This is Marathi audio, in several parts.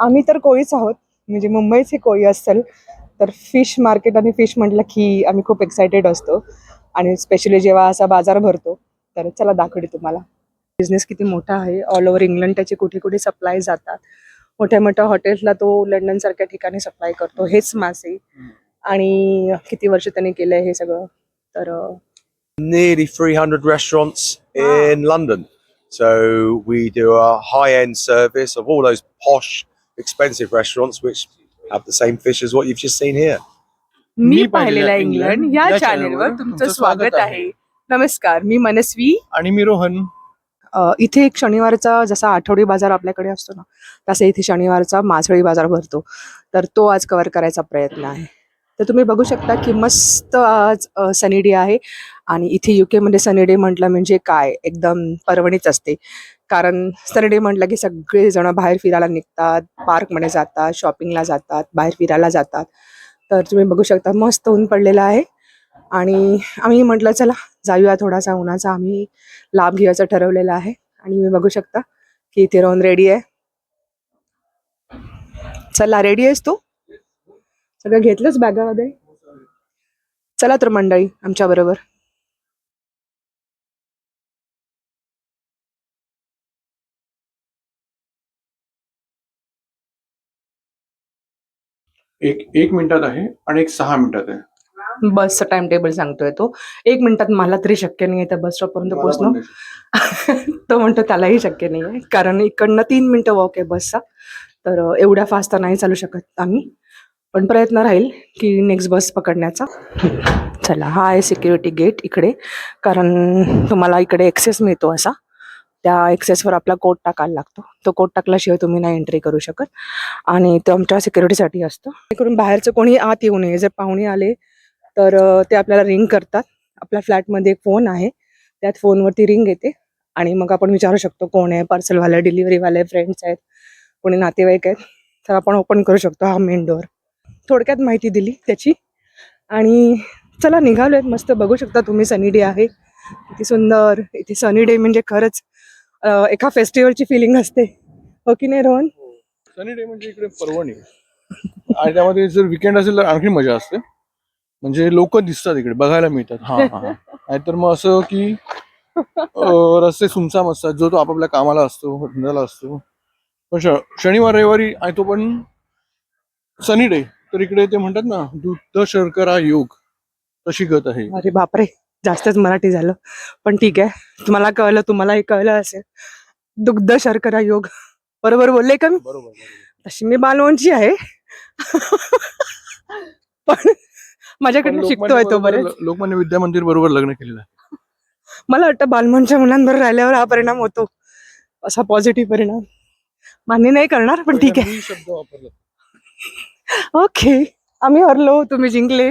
आम्ही तर कोळीच आहोत, म्हणजे मुंबईचे कोळी असेल तर फिश मार्केट आणि फिश म्हटलं की आम्ही खूप एक्सायटेड असतो. आणि स्पेशली जेव्हा असा बाजार भरतो तर चला दाखवते तुम्हाला. बिझनेस किती मोठा आहे, ऑल ओव्हर इंग्लंड त्याचे कुठे कुठे सप्लाय जातात. मोठ्या मोठ्या हॉटेल्सला तो लंडन सारख्या ठिकाणी सप्लाय करतो हेच मासे. आणि किती वर्ष त्यांनी केलंय हे सगळं. तर nearly 300 restaurants in London. So we do a high-end service of all those posh, expensive restaurants which have the same fish as what you've just seen here. मी पाहिलेला इंग्लंड या चॅनेलवर तुमचं स्वागत आहे. नमस्कार, मी मनस्वी आणि मी रोहन. इथे एक शनिवारचा जसा आठवडी बाजार आपल्याकडे असतो ना, तसा इथे शनिवारचा मासळी बाजार भरतो. तर तो आज कव्हर करायचा प्रयत्न आहे. तर तुम्ही बघू शकता की मस्त आज सनी डे आहे. आणि इथे UK मध्ये सनी डे म्हटलं म्हणजे काय, एकदम पर्वणीच असते. कारण सनी डे म्हटलं की सगळेजण बाहेर फिरायला निघतात, पार्कमध्ये जातात, शॉपिंगला जातात, बाहेर फिरायला जातात. तर तुम्ही बघू शकता मस्त ऊन पडलेलं आहे. आणि आम्ही म्हटलं चला जाऊया, थोडासा उन्हाचा आम्ही लाभ घ्यायचं ठरवलेलं आहे. आणि मी बघू शकता की इथे रोहन रेडी आहे. चला, रेडी आहेस तू? सगळं घेतलंच बॅगामध्ये? चला तर मंडळी आमच्या बरोबर. एक मिनिटात आहे आणि एक 6 मिनिटात आहे. बसचा टाइम टेबल सांगतोय तो. 1 मिनिटात मला तरी शक्य नाही त्या बस स्टॉप पर्यंत पोहोचणं. तो म्हणतो त्यालाही शक्य नाही आहे, कारण इकडनं 3 मिनिटं वॉक आहे बसचा. तर एवढ्या फास्ट तर नाही चालू शकत आम्ही, पण प्रयत्न राहील की नेक्स्ट बस पकडण्याचा. चला, हा आहे सिक्युरिटी गेट इकडे. कारण तुम्हाला इकडे एक्सेस मिळतो असा. त्या एक्सेसवर आपला कोड टाकायला लागतो. तो कोड टाकल्याशिवाय तुम्ही नाही एंट्री करू शकत. आणि तो आमच्या सिक्युरिटीसाठी असतो. इकडून बाहेरचं कोणी आत येऊ नये. जर पाहुणे आले तर ते आपल्याला रिंग करतात. आपल्या फ्लॅटमध्ये एक फोन आहे, त्यात फोनवरती रिंग येते. आणि मग आपण विचारू शकतो कोण आहे, पार्सलवाले, डिलिव्हरीवाले, फ्रेंड्स आहेत, कोणी नातेवाईक आहेत, तर आपण ओपन करू शकतो हा मेन डोअर. थोडक्यात माहिती दिली त्याची. आणि चला निघालोय. मस्त बघू शकता तुम्ही, सनी डे आहे. किती सुंदर. इथे सनी डे म्हणजे खरंच एका फेस्टिवलची फिलिंग असते, हो की नाही रोहन? सनी डे म्हणजे इकडे पर्वणी. आणि त्यामध्ये जर विकेंड असेल तर आणखी मजा असते. म्हणजे लोक दिसतात इकडे, बघायला मिळतात. नाहीतर मग असं की रस्ते सुमसाम असतात. जो तो आपापल्या कामाला असतो, धंद्याला असतो. पण शनिवार रविवारी आहे तो पण सनी डे. तर इकडे ते म्हणतात ना, दुग्ध शर्करा योग, तशी गत आहे. अरे बापरे, जास्तच मराठी झालं. पण ठीक आहे, तुम्हाला कळलं, तुम्हालाही कळलं असेल. दुग्ध शर्करा योग, बरोबर बोलले का मी? बरोबर. तशी मी बालवंची आहे. पण माझ्याकडनं शिकतोय तो बरेच. लोकमान्य विद्या मंदिर बरोबर लग्न केलेलं आहे. मला वाटतं बालमनच्या मुलांबरोबर राहिल्यावर हा परिणाम होतो, असा पॉझिटिव्ह परिणाम. मान्य नाही करणार, पण ठीक आहे. मी शब्द वापरला. ओके, आम्ही हरलो, तुम्ही जिंकले.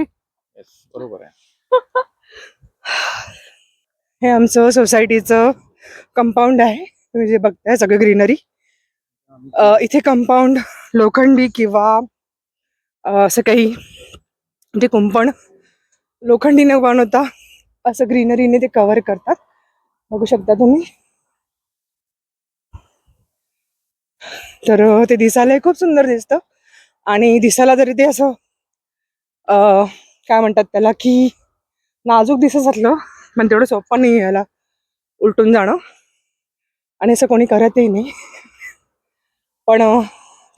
बरोबर आहे. हे आमचं सोसायटीचं कंपाऊंड आहे. तुम्ही जे बघताय सगळं ग्रीनरी. इथे कंपाऊंड लोखंडी किंवा असं काही, म्हणजे कुंपण लोखंडीने बनवता, असं ग्रीनरीने ते कव्हर करतात. बघू शकता तुम्ही. तर ते दिसायला खूप सुंदर दिसतं. आणि दिसायला तरी ते असं काय म्हणतात त्याला, की नाजूक दिसत असलं, पण तेवढं सोपं नाही याला उलटून जाणं. आणि असं कोणी करतही नाही, पण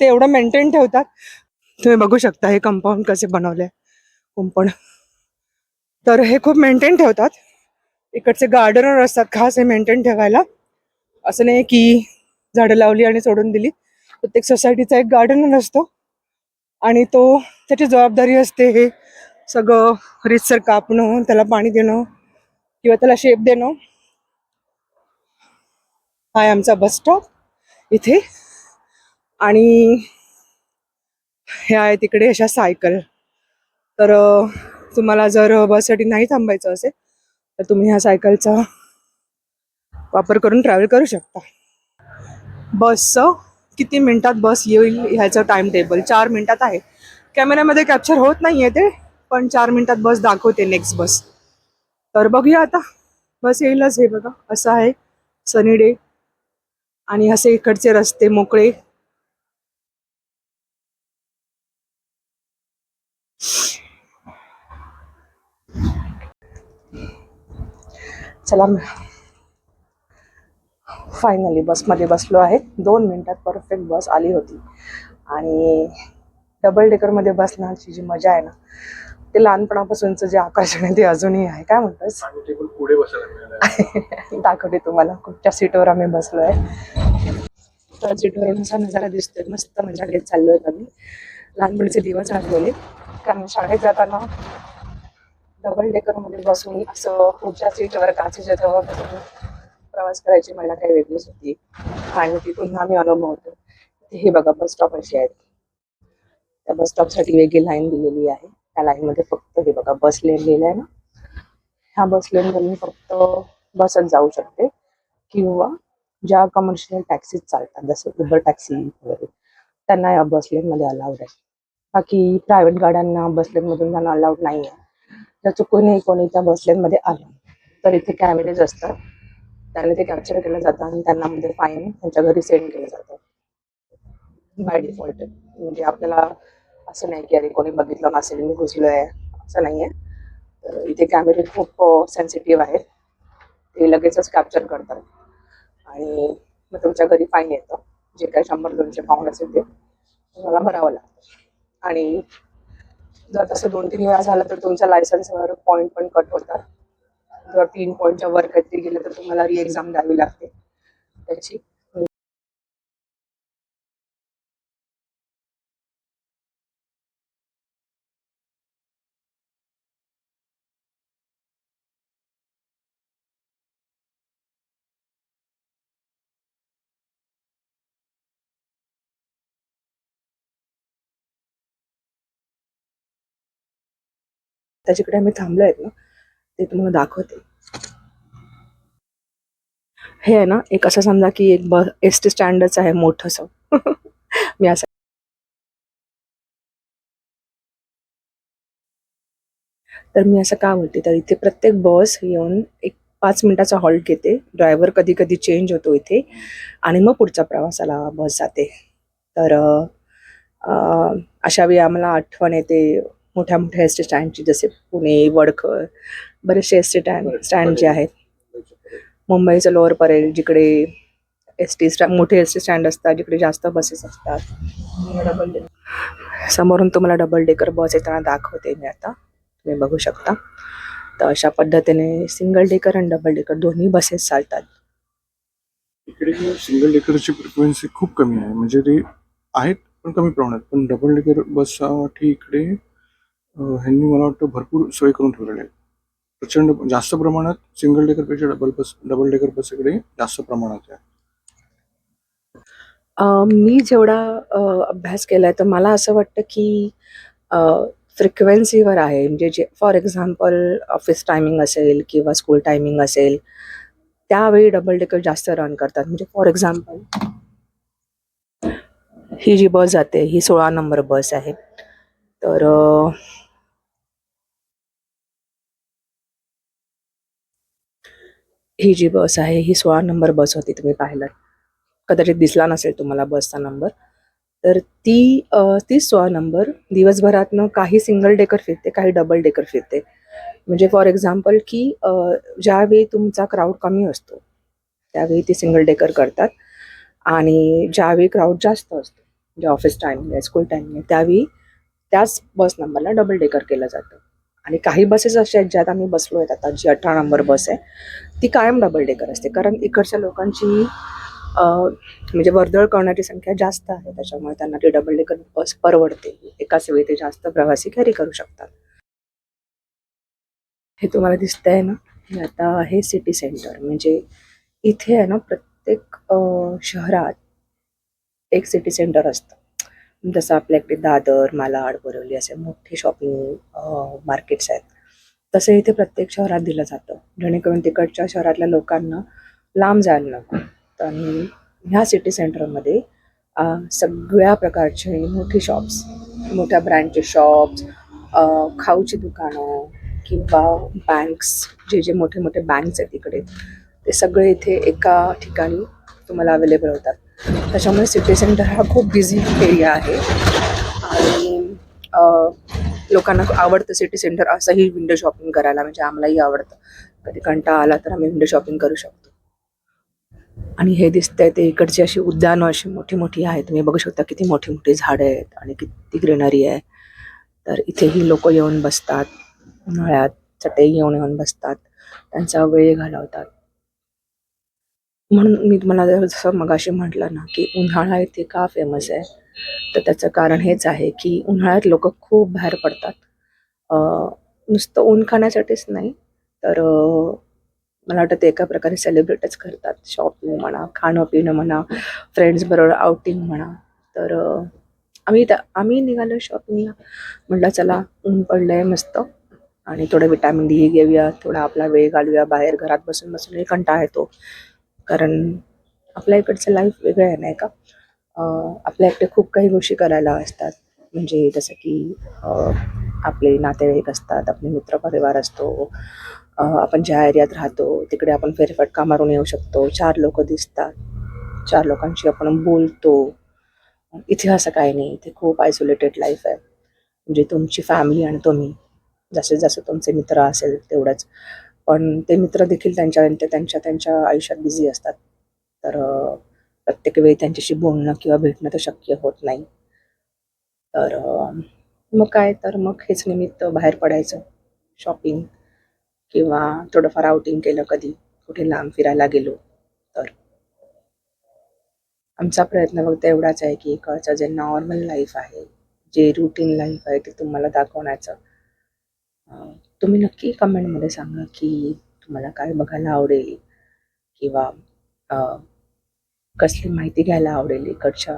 ते एवढं मेंटेन ठेवतात. तुम्ही बघू शकता हे कंपाऊंड कसे बनवले, कुंपण. तर हे खूप मेंटेन ठेवतात. इकडचे गार्डनर असतात खास हे मेंटेन ठेवायला. असं नाही की झाडं लावली आणि सोडून दिली. प्रत्येक सोसायटीचा एक गार्डनर असतो आणि तो, त्याची जबाबदारी असते हे सगळं रितसर कापणं, त्याला पाणी देणं किंवा त्याला शेप देणं. हा आहे आमचा बस स्टॉप इथे. आणि हे आहे तिकडे अशा सायकल. तर तुम्हाला जर बससाठी नाही थांबायचं असेल तर तुम्ही ह्या सायकलचा वापर करून ट्रॅव्हल करू शकता. बसचं किती मिनिटात बस येईल ह्याचं टाइम टेबल 4 मिनिटात आहे. कॅमेऱ्यामध्ये कॅप्चर होत नाहीये ते, पण 4 मिनिटात बस दाखवते, नेक्स्ट बस. तर बघूया आता, बस येईलच. हे बघा, असं आहे सनी डे. आणि असे इकडचे रस्ते मोकळे. चला फायनली बसमध्ये बसलो आहे. 2 मिनिटात परफेक्ट बस आली होती. आणि डबल डेकरमध्ये बसण्याची जी मजा आहे ना, ते लहानपणापासूनचं जे आकर्षण आहे ते अजूनही आहे. काय म्हणतोस? आणि टेबल पुढे बसायला मिळालं. दाखवते तुम्हाला कुठच्या सीटवर आम्ही बसलो आहे. तर सीटवरून असा नजारा दिसतोय. मस्त मजा घेत चाललोय आम्ही. लहानपणीचे दिवस आठवले, कारण शाळेत जाताना डबल डेकरमध्ये बसून असं पुढच्या सीटवर काचेच्या जवळ बसून प्रवास करायची मला काही वेगळीच होती. आणि ती पुन्हा आम्ही अनुभवतो. हे बघा बस स्टॉप असे आहेत. त्या बस स्टॉपसाठी वेगळी लाईन दिलेली आहे. त्या लाईनमध्ये फक्त हे बघा बस लेन लिहिलं आहे ना, ह्या बस लेनवरून फक्त बसच जाऊ शकते, किंवा ज्या कमर्शियल टॅक्सीज चालतात जसं उबर टॅक्सी वगैरे त्यांना या बस लेनमध्ये अलाउड आहे. बाकी प्रायव्हेट गाड्यांना बस लेनमधून जाणं अलाउड नाही आहे. जर चुकूनही कोणी त्या बस लेनमध्ये आलं तर इथे कॅमेरेज असतात, त्याने ते कॅप्चर केलं जातं आणि त्यांना मध्ये फाईन त्यांच्या घरी सेंड केलं जातं बाय डिफॉल्ट. म्हणजे आपल्याला असं नाही की अरे कोणी बघितलं नसेल मी घुसलोय, असं नाही आहे. तर इथे कॅमेरे खूप सेन्सिटिव्ह आहेत, ते लगेचच कॅप्चर करतात आणि मग तुमच्या घरी फाईन येतं. जे काही 100-200 पाऊंड असेल ते तुम्हाला भरावं लागतं. आणि जर तसं 2-3 वेळा झालं तर तुमच्या लायसन्सवर पॉईंट पण कट होतात. जर 3 पॉईंटच्या वर काहीतरी गेलं तर तुम्हाला री एक्झाम द्यावी लागते त्याची. त्याच्याकडे आम्ही थांबलो आहेत ना, ते तुम्हाला दाखवते. हे आहे ना, एक असं समजा की एक एस टी स्टँडच आहे मोठंसं. मी असं का बोलते, तर इथे प्रत्येक बस येऊन एक 5 मिनिटाचा हॉल्ट घेते. ड्रायव्हर कधी कधी चेंज होतो इथे आणि मग पुढच्या प्रवासाला बस जाते. तर अशा वेळी आम्हाला आठवण येते मोठ्या मोठ्या एस टी स्टँडची, जसे पुणे, वडखळ, बरेचसे एस टी स्टँड जे आहेत. मुंबईचं लोअर परेल, जिकडे मोठे एस टी स्टँड असतात, जिकडे जास्त बसेस असतात. समोरून तुम्हाला डबल डेकर बस येताना दाखवते मी आता, तुम्ही बघू शकता. तर अशा पद्धतीने सिंगल डेकर आणि डबल डेकर दोन्ही बसेस चालतात. इकडे सिंगल डेकरची फ्रिक्वेन्सी खूप कमी आहे, म्हणजे ते आहेत पण कमी प्रमाणात. पण डबल डेकर बससाठी इकडे ह्यांनी मला वाटतं भरपूर सोय करून ठेवलेले आहेत. प्रचंड जास्त प्रमाणात सिंगल डेकरपेक्षा डबल डेकर बस इकडे जास्त प्रमाणात आहे. मी जेवढा अभ्यास केलाय तर मला असं वाटतं की फ्रिक्वेन्सीवर आहे. म्हणजे J for example office timing असेल किंवा स्कूल टायमिंग असेल, त्यावेळी डबल डेकर जास्त रन करतात. म्हणजे फॉर एक्झाम्पल ही जी बस जाते ही 16 नंबर बस आहे. तर ही जी बस आहे ही 16 नंबर बस होती. तुम्ही पाहिलं, कदाचित दिसला नसेल तुम्हाला बसचा नंबर. तर ती 16 नंबर दिवसभरातनं काही सिंगल डेकर फिरते, काही डबल डेकर फिरते. म्हणजे फॉर एक्झाम्पल की ज्यावेळी तुमचा क्राऊड कमी असतो त्यावेळी ती सिंगल डेकर करतात, आणि ज्यावेळी क्राऊड जास्त असतो, म्हणजे ऑफिस टायमिंग आहे, स्कूल टायमिंग आहे, त्यावेळी त्याच बस नंबरला डबल डेकर केलं जातं. आणि काही बसेस अशा आहेत ज्यात आम्ही बसलो आहेत आता, जी 18 नंबर बस आहे ती कायम डबल डेकर असते, कारण इकडच्या लोकांची म्हणजे वर्दळ करण्याची संख्या जास्त आहे, त्याच्यामुळे त्यांना ती डबल डेकर बस परवडते. एकाच वेळी ते जास्त प्रवासी कॅरी करू शकतात. हे तुम्हाला दिसतंय ना, हे आता आहे सिटी सेंटर. म्हणजे इथे आहे ना, प्रत्येक शहरात एक सिटी सेंटर असतं. जसं आपल्याकडे दादर, मालाड, बोरिवली असे मोठे शॉपिंग मार्केट्स आहेत, तसं इथे प्रत्येक शहरात दिलं जातं, जेणेकरून तिकडच्या शहरातल्या लोकांना लांब जायला नको. आणि ह्या सिटी सेंटरमध्ये सगळ्या प्रकारचे मोठी शॉप्स, मोठ्या ब्रँडचे शॉप्स, खाऊची दुकानं किंवा बँक्स, जे मोठे मोठे बँक्स आहेत इकडे, ते सगळे इथे एका ठिकाणी तुम्हाला अवेलेबल होतात. त्याच्यामुळे सिटी सेंटर हा खूप बिझी एरिया आहे आणि लोकांना आवडतं सिटी सेंटर असंही विंडो शॉपिंग करायला. म्हणजे आम्हालाही आवडतं. कधी कंटाळा आला तर आम्ही विंडो शॉपिंग करू शकतो. आणि हे दिसतंय ते इकडची अशी उद्यानं अशी मोठी मोठी आहेत. तुम्ही बघू शकता किती मोठी मोठी झाडं आहेत आणि किती ग्रीनरी आहे. तर इथेही लोक येऊन बसतात उन्हाळ्यात, चटई घेऊन येऊन बसतात, त्यांचा वेळ घालवतात. म्हणून मी तुम्हाला जसं मगाशी म्हटलं ना की उन्हाळा इथे का फेमस आहे, तर त्याचं कारण हेच आहे की उन्हाळ्यात लोक खूप बाहेर पडतात. नुसतं ऊन खाण्यासाठीच नाही, तर मला वाटतं ते एका प्रकारे सेलिब्रेटच करतात. शॉपिंग म्हणा, खाणं पिणं म्हणा, फ्रेंड्स बरोबर आउटिंग म्हणा. तर आम्ही निघालो शॉपिंगला. म्हटलं चला ऊन पडलंय मस्त आणि थोडं विटॅमिन डी घेऊया, थोडा आपला वेळ घालूया बाहेर. घरात बसून बसून कंटाळा येतो, कारण आपल्या इकडचं लाईफ वेगळं आहे नाही का. आपल्या इकडे खूप काही गोष्टी करायला असतात, म्हणजे जसं की आपले नातेवाईक असतात, आपले मित्रपरिवार असतो, आपण ज्या एरियात राहतो तिकडे आपण फेरफटका मारून येऊ शकतो, 4 लोक दिसतात, 4 लोकांशी आपण बोलतो. इथे असं काही नाही, इथे खूप आयसोलेटेड लाईफ आहे. म्हणजे तुमची फॅमिली आणि तुम्ही, जसे जसे तुमचे मित्र असेल तेवढंच, पण ते मित्र देखील त्यांच्या त्यांच्या त्यांच्या आयुष्यात बिझी असतात. तर प्रत्येक वेळी त्यांच्याशी बोलणं किंवा भेटणं तर शक्य होत नाही. तर मग काय, तर मग हेच निमित्त बाहेर पडायचं, शॉपिंग किंवा थोडंफार आउटिंग केलं, कधी कुठे लांब फिरायला गेलो तर. आमचा प्रयत्न फक्त एवढाच आहे की इकडचं जे नॉर्मल लाईफ आहे, जे रुटीन लाईफ आहे, ते तुम्हाला दाखवण्याचं. तुम्ही नक्की कमेंटमध्ये सांगा की तुम्हाला काय बघायला आवडेल किंवा अ, कसली माहिती घ्यायला आवडेल इकडच्या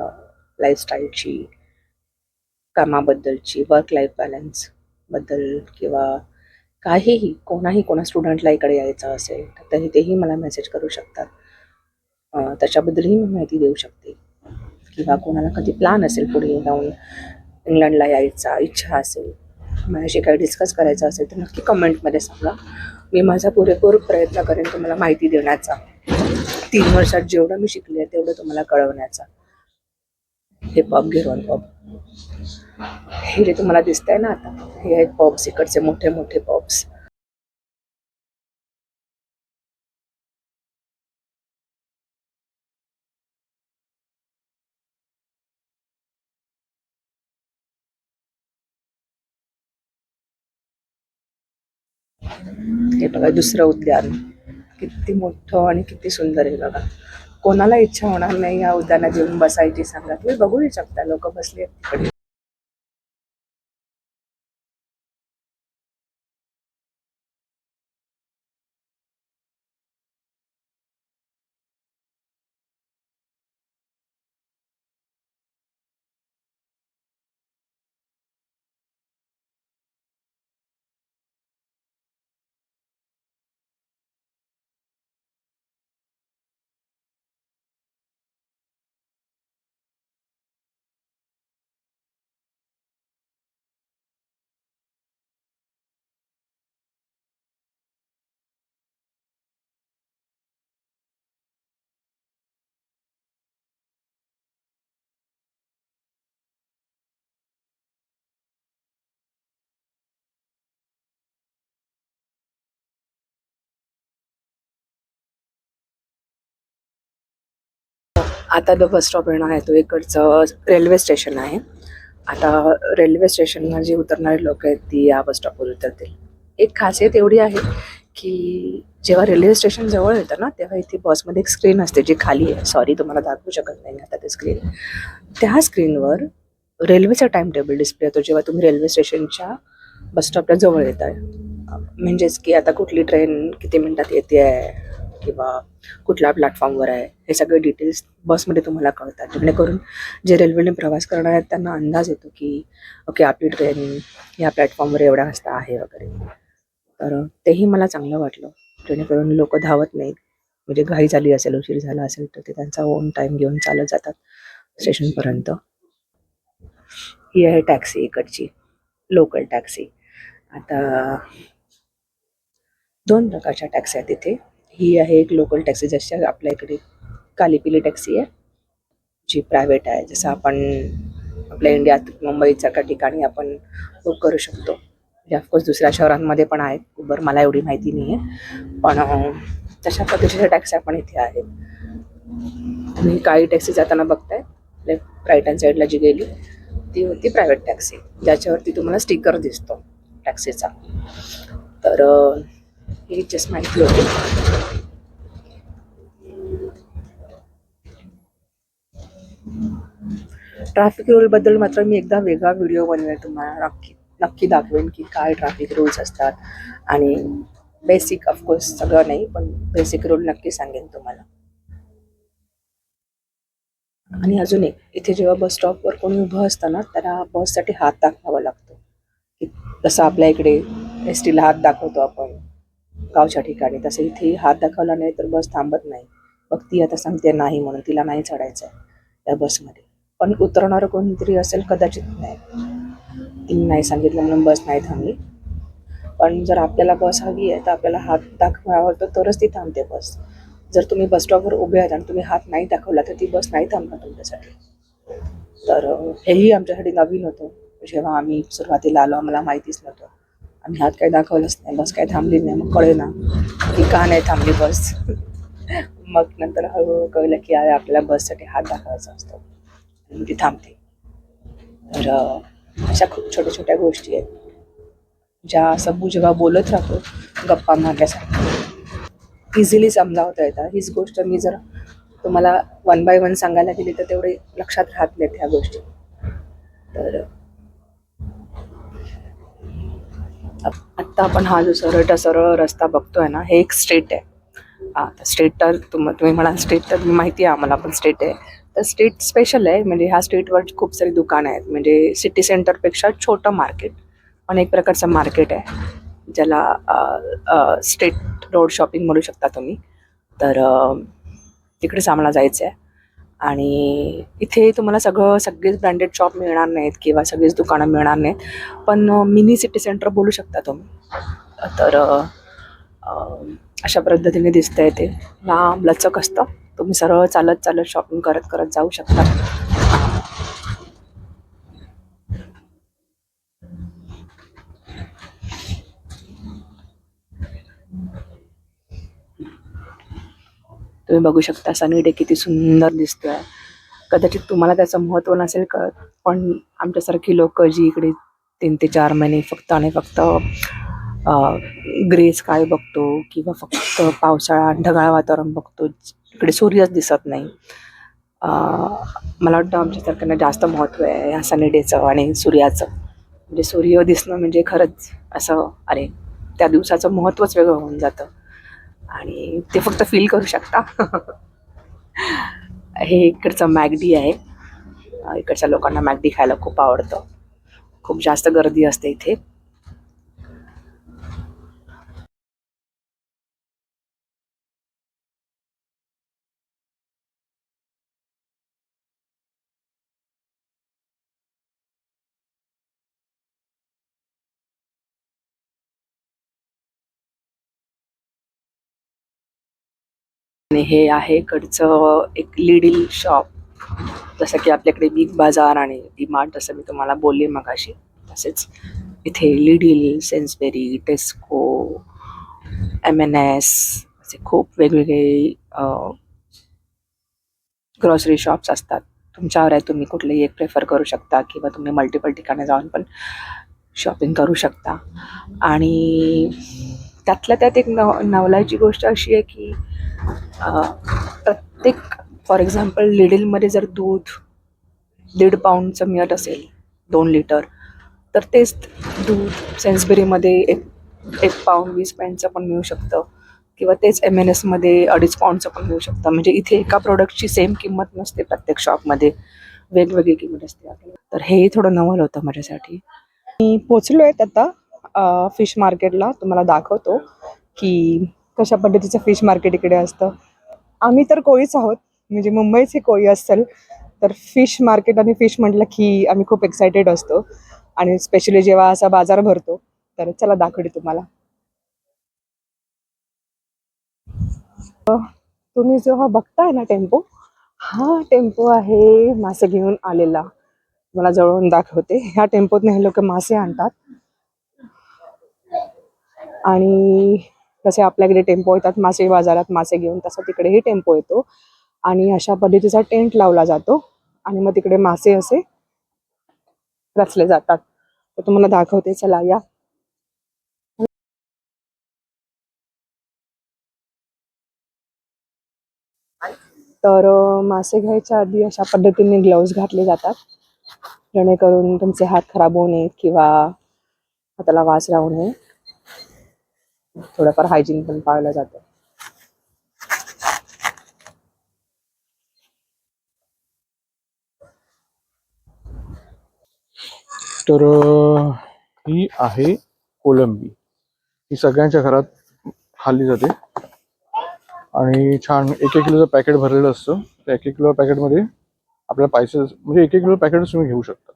लाईफस्टाईलची, कामाबद्दलची, वर्क लाईफ बॅलन्सबद्दल, किंवा काहीही. कोणा स्टुडंटला इकडे यायचं असेल तर तेही मला मेसेज करू शकतात. त्याच्याबद्दलही मी माहिती देऊ शकते. किंवा कोणाला कधी प्लॅन असेल पुढे जाऊन इंग्लंडला यायचा इच्छा असेल, माझ्याशी काही डिस्कस करायचं असेल, तर नक्की कमेंटमध्ये सांगा. मी माझा पुरेपूर प्रयत्न करेन तुम्हाला माहिती देण्याचा. 3 वर्षात जेवढं मी शिकले आहे तेवढं तुम्हाला कळवण्याचा. हे पब गिरवण पब, हे जे तुम्हाला दिसतंय ना आता, हे आहेत पब्स, इकडचे मोठे मोठे पब्स. हे बघा दुसरं उद्यान, किती मोठं आणि किती सुंदर आहे बघा. कोणाला इच्छा होणार नाही या उद्यानात येऊन बसायची सांगा. तुम्ही बघू शकता, लोक बसले आहेत तिकडे. आता जो बस स्टॉप येणार आहे तो इकडचं रेल्वे स्टेशन आहे. आता रेल्वे स्टेशनला जी उतरणारी लोक आहेत ती या बस स्टॉपवर उतरतील. एक खासियत एवढी आहे की जेव्हा रेल्वे स्टेशन जवळ येतं ना, तेव्हा इथे बसमध्ये एक स्क्रीन असते जी खाली आहे. सॉरी, तुम्हाला दाखवू शकत नाही आता ते स्क्रीन. त्या स्क्रीनवर रेल्वेचा टाइम टेबल डिस्प्ले होतो जेव्हा तुम्ही रेल्वे स्टेशनच्या बस स्टॉपच्या जवळ येत आहे. म्हणजेच की आता कुठली ट्रेन किती मिनिटात येते आहे किंवा कुठल्या प्लॅटफॉर्मवर आहे, हे सगळे डिटेल्स बसमध्ये तुम्हाला कळतात. जेणेकरून जे रेल्वेने प्रवास करणार आहेत त्यांना अंदाज येतो की ओके, आपली ट्रेन या प्लॅटफॉर्मवर एवढ्या वाजता आहे वगैरे. तर तेही मला चांगलं वाटलं, जेणेकरून लोक धावत नाहीत. म्हणजे घाई झाली असेल, उशीर झाला असेल तर ते त्यांचा ओन टाईम घेऊन चालत जातात स्टेशनपर्यंत. ही आहे टॅक्सी इकडची, लोकल टॅक्सी. आता 2 प्रकारच्या टॅक्सी आहेत इथे. ही आहे एक लोकल टॅक्सी, जशी आपल्या इकडे काली पिली टॅक्सी आहे जी प्रायव्हेट आहे, जसं आपण आपल्या इंडियात मुंबईसारख्या ठिकाणी आपण बुक करू शकतो. म्हणजे ऑफकोर्स दुसऱ्या शहरांमध्ये पण आहेत उबर, मला एवढी माहिती नाही आहे, पण तशा पद्धतीच्या टॅक्सी पण इथे आहेत. तुम्ही काही टॅक्सी जाताना बघताय, लेफ्ट राईट हँड साईडला जी गेली ती होती प्रायव्हेट टॅक्सी, ज्याच्यावरती तुम्हाला स्टिकर दिसतो टॅक्सीचा. तर ही जस्ट माहिती होती. ट्रॅफिक रूल बद्दल मात्र मी एकदा वेगळा व्हिडिओ बनवेल, तुम्हाला नक्की दाखवेन की काय ट्रॅफिक रूल्स असतात, आणि बेसिक ऑफकोर्स सगळं नाही पण बेसिक रूल नक्की सांगेन तुम्हाला. आणि अजून एक, इथे जेव्हा बस स्टॉपवर कोणी उभं असतं ना, त्याला बससाठी हात दाखवावा लागतो, की जसं आपल्या इकडे एस टीला हात दाखवतो आपण गावच्या ठिकाणी, तसं इथे हात दाखवला नाही तर बस थांबत नाही. मग ती आता सांगते नाही म्हणून तिला नाही चढायचं आहे त्या बसमध्ये, पण उतरणारं कोणीतरी असेल कदाचित, नाही तिने नाही सांगितलं म्हणून बस नाही थांबली. पण जर आपल्याला बस हवी आहे तर आपल्याला हात दाखवावा तरच ती थांबते बस. जर तुम्ही बस स्टॉपवर उभे आहात आणि तुम्ही हात नाही दाखवला तर ती बस नाही थांबणार तुमच्यासाठी. तर हेही आमच्यासाठी नवीन होतं. जेव्हा आम्ही सुरुवातीला आलो आम्हाला माहितीच नव्हतं, आम्ही हात काही दाखवलंच नाही, बस काही थांबली नाही. मग कळेना की का नाही थांबली बस. मग नंतर हळूहळू कळलं की अरे आपल्याला बससाठी हात दाखवायचा असतो आणि ती थांबते. तर अशा खूप छोट्या छोट्या गोष्टी आहेत ज्या सबू जेव्हा बोलत राहतो गप्पा मारल्यासारख्या इझिली समजावता येतात. हीच गोष्ट मी जर तुम्हाला 1 बाय 1 सांगायला गेली तर तेवढे लक्षात राहत नाहीत ह्या गोष्टी. तर आत्ता आपण हा जो सरळ रस्ता बघतोय ना, हे एक स्ट्रीट आहे. स्ट्रीट तर तुम्ही म्हणाल स्ट्रीट तर माहिती आहे आम्हाला, पण स्ट्रीट आहे तर स्ट्रीट स्पेशल आहे. म्हणजे ह्या स्ट्रीटवर खूप सारी दुकानं आहेत, म्हणजे सिटी सेंटरपेक्षा छोटं मार्केट, पण एक प्रकारचं मार्केट आहे ज्याला स्ट्रीट रोड शॉपिंग म्हणू शकता तुम्ही. तर तिकडेच आम्हाला जायचं आहे. आणि इथे तुम्हाला सगळेच ब्रँडेड शॉप मिळणार नाहीत किंवा सगळीच दुकानं मिळणार नाहीत, पण मिनी सिटी सेंटर बोलू शकता तुम्ही. तर अशा पद्धतीने दिसतंय ते, लांब लचक असतं, तुम्ही सरळ चालत शॉपिंग करत करत जाऊ शकता. तुम्ही बघू शकता सनी डे किती सुंदर दिसतोय. कदाचित तुम्हाला त्याचं महत्त्व नसेल कळत, पण आमच्यासारखी लोक जी इकडे 3 ते 4 महिने फक्त आणि फक्त ग्रे स्काय बघतो किंवा फक्त पावसाळा ढगाळ वातावरण बघतो, इकडे सूर्यच दिसत नाही. मला वाटतं आमच्यासारख्यांना जास्त महत्त्व आहे ह्या सनी डेचं आणि सूर्याचं. म्हणजे सूर्य दिसणं म्हणजे खरंच असं अरे त्या दिवसाचं महत्त्वच वेगळं होऊन जातं आणि ते फक्त फील करू शकता. हे इकडचं मॅगडी आहे. इकडच्या लोकांना मॅगडी खायला खूप आवडतं. खूप जास्त गर्दी असते इथे. आणि हे आहे इकडचं एक लिडिल शॉप. जसं की आपल्याकडे बिग बाजार आणि डीमार्ट जसं मी तुम्हाला बोलले मगाशी, तसेच इथे लिडिल, सेन्सबेरी, टेस्को, M&S असे खूप वेगवेगळे ग्रॉसरी शॉप्स असतात. तुमच्यावर आहे, तुम्ही कुठलेही एक प्रेफर करू शकता किंवा तुम्ही मल्टिपल ठिकाणी जाऊन पण शॉपिंग करू शकता. आणि त्यातल्या त्यात एक नवलाची गोष्ट अशी आहे की प्रत्येक, फॉर एक्झाम्पल लिडिलमध्ये जर दूध 1.5 पाऊंडचं मिळत असेल 2 लिटर, तर तेच दूध सेन्सबेरीमध्ये 1 पाऊंड 20 पॉईंटचं पण मिळू शकतं किंवा तेच M&S मध्ये 2.5 पाऊंडचं पण मिळू शकतं. म्हणजे इथे एका प्रोडक्टची सेम किंमत नसते, प्रत्येक शॉपमध्ये वेगवेगळी किंमत असते आपल्याला. तर हेही थोडं नवल होतं माझ्यासाठी. मी पोचलो आहेत आता फिश मार्केटला. तुम्हाला दाखवतो की कशा पद्धतीचं फिश मार्केट इकडे असतं. आम्ही तर कोळीच आहोत, म्हणजे मुंबईचे कोळी असेल तर फिश मार्केट आणि फिश म्हटलं की आम्ही खूप एक्सायटेड असतो, आणि स्पेशली जेव्हा असा बाजार भरतो. तर चला दाखवते तुम्हाला. तुम्ही जेव्हा बघताय ना टेम्पो, हा टेम्पो आहे मासे घेऊन आलेला. मला जवळून दाखवते. ह्या टेम्पोतनं हे लोक मासे आणतात. आणि जसे आपल्याकडे टेम्पो येतात मासे बाजारात मासे घेऊन, तसं तिकडेही टेम्पो येतो आणि अशा पद्धतीचा टेंट लावला जातो आणि मग तिकडे मासे असे रचले जातात. तर तुम्हाला दाखवते, चला या. तर मासे घ्यायच्या आधी अशा पद्धतीने ग्लोव्ज घातले जातात, जेणेकरून तुमचे हात खराब होऊ नयेत किंवा हाताला वास राहू नये. थोडंफार हायजीन पण पाळलं जातं. तर ही आहे कोलंबी. ही सगळ्यांच्या घरात खाल्ली जाते आणि छान 1-1 किलोचं पॅकेट भरलेलं असतं. त्या 1-1 किलो पॅकेटमध्ये आपल्या पैसे म्हणजे 1-1 किलो पॅकेटच तुम्ही घेऊ शकता.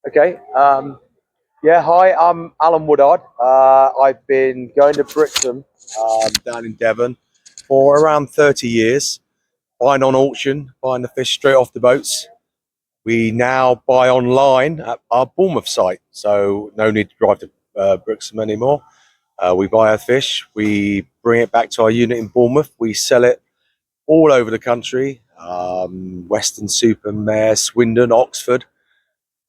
Okay. Yeah. Hi, I'm Alan Woodard. I've been going to Brixham down in Devon for around 30 years, buying on auction, buying the fish straight off the boats. We now buy online at our Bournemouth site, so no need to drive to Brixham anymore. We buy our fish, we bring it back to our unit in Bournemouth, we sell it all over the country, Western Supermare, Swindon, Oxford,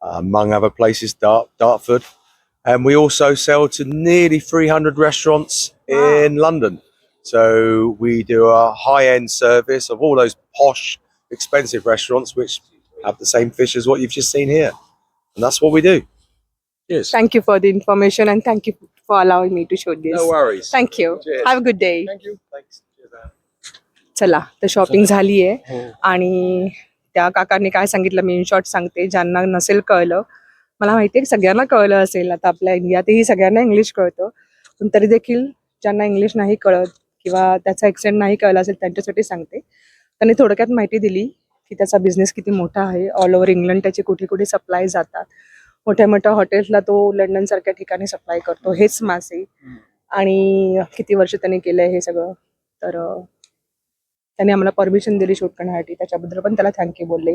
among other places, Dartford. And we also sell to nearly 300 restaurants in London. So we do a high-end service of all those posh, expensive restaurants which have the same fish as what you've just seen here. And that's what we do. Cheers. Thank you for the information and thank you for allowing me to show this. No worries. Thank you. Cheers. Have a good day. Thank you. Thanks. Cheers, man. चला, तर शॉपिंग झाली आहे हो. आणि त्या काकांनी काय सांगितलं मी इन शॉर्ट सांगते, ज्यांना नसेल कळलं. मला माहिती आहे सगळ्यांना कळलं असेल, आता आपल्या इंडियातही सगळ्यांना इंग्लिश कळतं, पण तरी देखील ज्यांना इंग्लिश नाही कळत किंवा त्याचा एक्सेंट नाही कळला असेल त्यांच्यासाठी सांगते. त्यांनी थोडक्यात माहिती दिली की त्याचा बिझनेस किती मोठा आहे, ऑल ओव्हर इंग्लंड त्याचे कुठे कुठे सप्लाय जातात. मोठ्या मोठ्या हॉटेल्सला तो लंडन सारख्या ठिकाणी सप्लाय करतो हेच मासे, आणि किती वर्ष त्यांनी केलंय हे सगळं. तर त्यांनी आम्हाला परमिशन दिली शूट करण्यासाठी, त्याच्याबद्दल पण त्याला थँक्यू बोलले.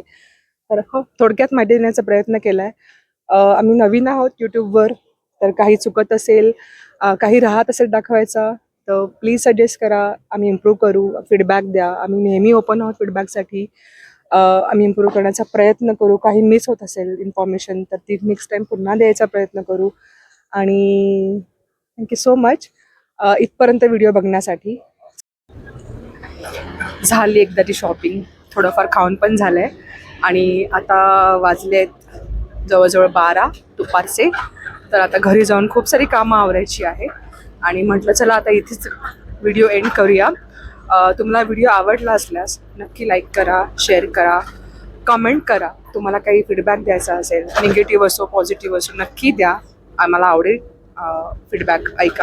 तर हो, थोडक्यात माहिती देण्याचा प्रयत्न केलाय. आम्ही नवीन आहोत यूट्यूबवर, तर काही चुकत असेल, काही राहत असेल दाखवायचा, तर प्लीज सजेस्ट करा, आम्ही इम्प्रूव्ह करू, फीडबॅक द्या. आम्ही नेहमी ओपन आहोत फीडबॅकसाठी. आम्ही इम्प्रूव्ह करण्याचा प्रयत्न करू. काही मिस होत असेल इन्फॉर्मेशन तर ती नेक्स्ट टाइम पुन्हा द्यायचा प्रयत्न करू. आणि थँक्यू सो मच इथपर्यंत व्हिडिओ बघण्यासाठी. झाली एकदाची शॉपिंग, थोडंफार खाऊन पण झालं आहे आणि आता वाजले आहेत जवळजवळ 12 दुपारचे. तर आता घरी जाऊन खूप सारी कामं आवरायची आहे आणि म्हटलं चला आता इथेच व्हिडिओ एंड करूया. तुम्हाला व्हिडिओ आवडला असल्यास नक्की लाईक करा, शेअर करा, कमेंट करा. तुम्हाला काही फीडबॅक द्यायचा असेल, निगेटिव्ह असो पॉझिटिव्ह असो, नक्की द्या. आम्हाला आवडेल फीडबॅक ऐकायला.